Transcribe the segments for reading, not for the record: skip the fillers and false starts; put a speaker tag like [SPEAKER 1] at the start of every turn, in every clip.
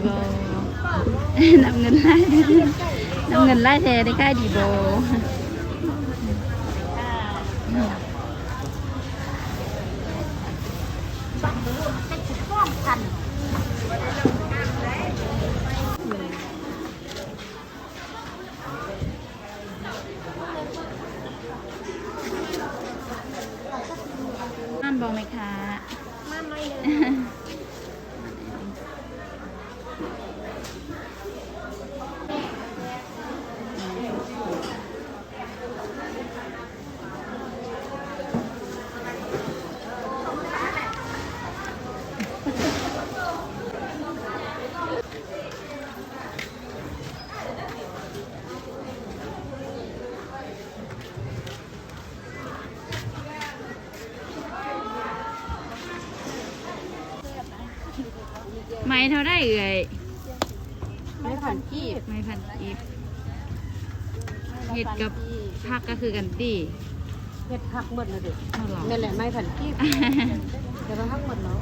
[SPEAKER 1] บ่ นำเงินไล่นำเงินไล่แทได้ค่ายดีบ่ม่านบอกไหมคะม่านไม่เลยไม้เท่าได้เอ่ย
[SPEAKER 2] ไม่ผ่านกีบ
[SPEAKER 1] ไม้พันกีบเห็ดกับผักก็คือกันตี
[SPEAKER 2] เห็ดผักหมดเลยดิ
[SPEAKER 1] เท่าหรอ
[SPEAKER 2] นี่นแหละไม่ผ่านกีบเดี๋ยวเราผักหมดแล้ว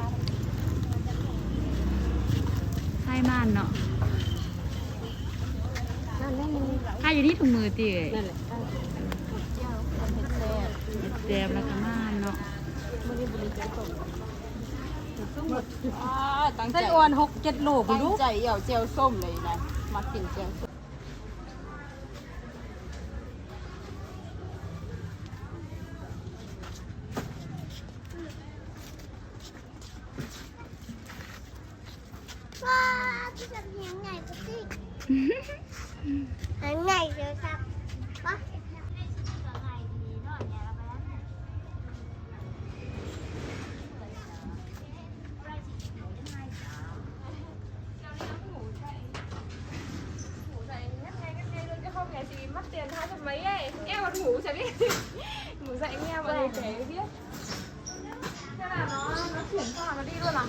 [SPEAKER 1] ไข่ม่านเนาะ
[SPEAKER 2] นั่นนี่
[SPEAKER 1] ไข่อยู่ที่ถุงมือตีเอ่ย
[SPEAKER 2] นั่นแหละ
[SPEAKER 1] เจ็บแล้วก็ม่านเนาะ
[SPEAKER 3] ตั้งใจ
[SPEAKER 2] ไส้อ่อน6-7 โลไป
[SPEAKER 3] ตั้ง
[SPEAKER 2] ดู
[SPEAKER 3] ใจเหยาเจลส้มเลยนะมากินเจลส้ม
[SPEAKER 4] ว้าพี่จะเลี้ยงไงก็สิหางไงเดี๋ยวครับวะ
[SPEAKER 5] mất tiền 200 mấy ấy em còn ngủ chả biết ngủ dậy nghe mọi người kể biết thế là nó chuyển qua nó đi luôn à